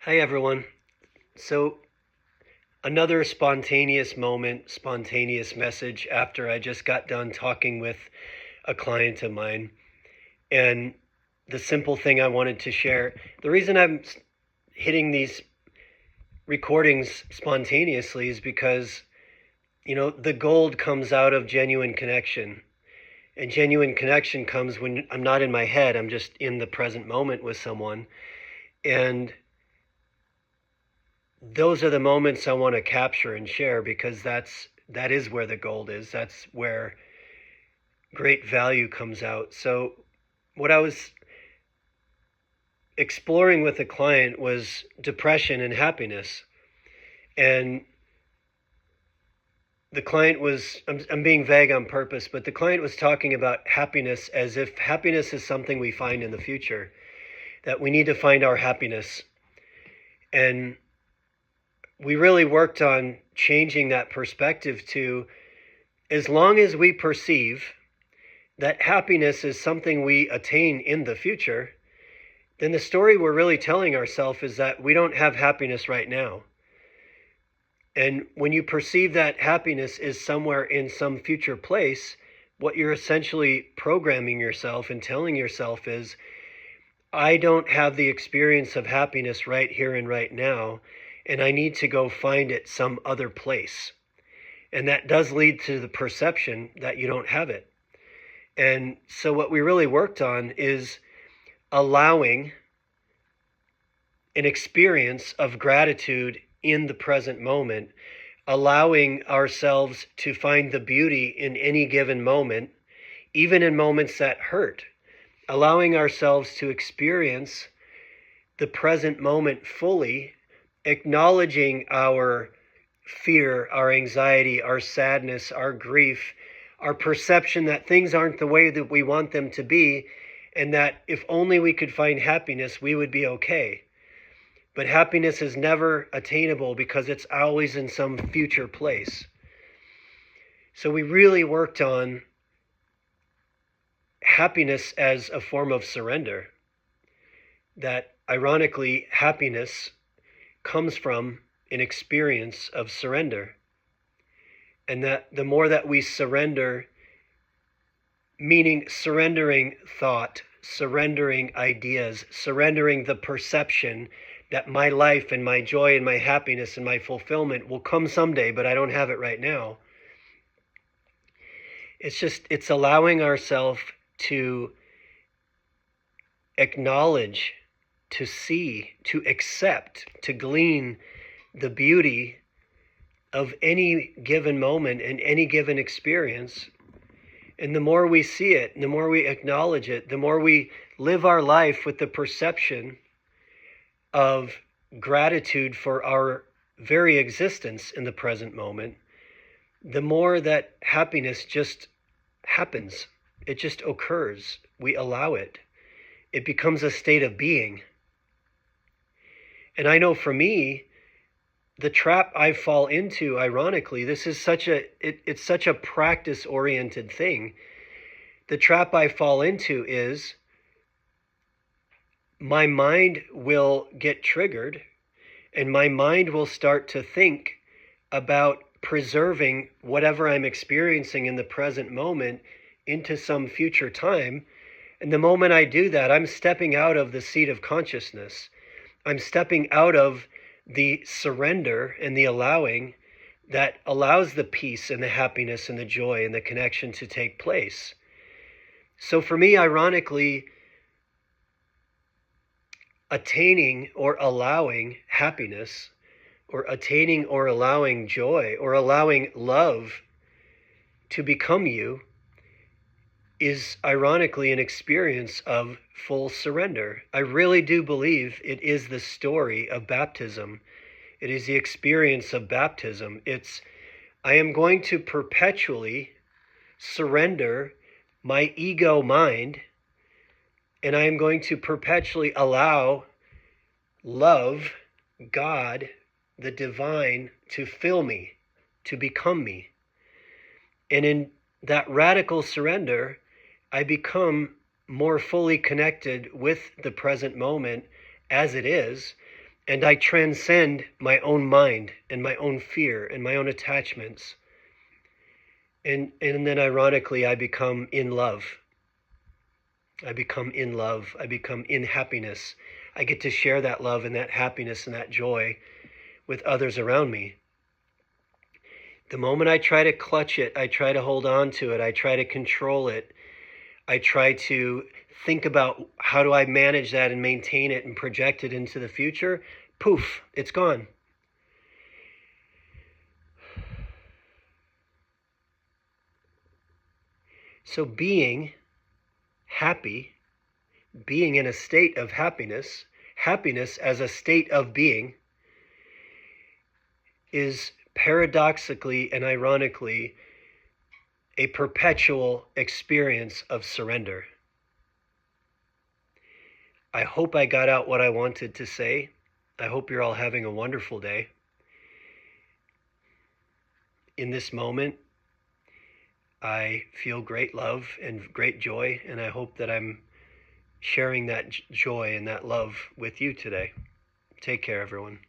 Hi, everyone. So, another spontaneous moment, spontaneous message after I just got done talking with a client of mine. And the simple thing I wanted to share, the reason I'm hitting these recordings spontaneously is because, the gold comes out of genuine connection. And genuine connection comes when I'm not in my head, I'm just in the present moment with someone. And those are the moments I want to capture and share because that is where the gold is. That's where great value comes out. So what I was exploring with the client was depression and happiness. And the client was I'm being vague on purpose, but the client was talking about happiness as if happiness is something we find in the future, that we need to find our happiness. And we really worked on changing that perspective to, as long as we perceive that happiness is something we attain in the future, then the story we're really telling ourselves is that we don't have happiness right now. And when you perceive that happiness is somewhere in some future place, what you're essentially programming yourself and telling yourself is, I don't have the experience of happiness right here and right now, and I need to go find it some other place. And that does lead to the perception that you don't have it. And so what we really worked on is allowing an experience of gratitude in the present moment, allowing ourselves to find the beauty in any given moment, even in moments that hurt, allowing ourselves to experience the present moment fully, acknowledging our fear, our anxiety, our sadness, our grief, our perception that things aren't the way that we want them to be, and that if only we could find happiness, we would be okay. But happiness is never attainable because it's always in some future place. So we really worked on happiness as a form of surrender. That ironically, happiness comes from an experience of surrender. And that the more that we surrender, meaning surrendering thought, surrendering ideas, surrendering the perception that my life and my joy and my happiness and my fulfillment will come someday, but I don't have it right now. It's allowing ourselves to acknowledge, to see, to accept, to glean the beauty of any given moment and any given experience. And the more we see it, the more we acknowledge it, the more we live our life with the perception of gratitude for our very existence in the present moment, the more that happiness just happens. It just occurs. We allow it. It becomes a state of being. And I know for me, the trap I fall into, ironically, this is it's such a practice-oriented thing. The trap I fall into is my mind will get triggered and my mind will start to think about preserving whatever I'm experiencing in the present moment into some future time. And the moment I do that, I'm stepping out of the seat of consciousness. I'm stepping out of the surrender and the allowing that allows the peace and the happiness and the joy and the connection to take place. So for me, ironically, attaining or allowing happiness, or attaining or allowing joy, or allowing love to become you is ironically an experience of full surrender. I really do believe it is the story of baptism. It is the experience of baptism. I am going to perpetually surrender my ego mind, and I am going to perpetually allow love, God, the divine, to fill me, to become me. And in that radical surrender, I become more fully connected with the present moment as it is. and I transcend my own mind and my own fear and my own attachments. And then ironically, I become in love. I become in love. I become in happiness. I get to share that love and that happiness and that joy with others around me. The moment I try to clutch it, I try to hold on to it, I try to control it, I try to think about how do I manage that and maintain it and project it into the future, poof, it's gone. So being happy, being in a state of happiness, happiness as a state of being, is paradoxically and ironically a perpetual experience of surrender. I hope I got out what I wanted to say. I hope you're all having a wonderful day. In this moment, I feel great love and great joy, and I hope that I'm sharing that joy and that love with you today. Take care, everyone.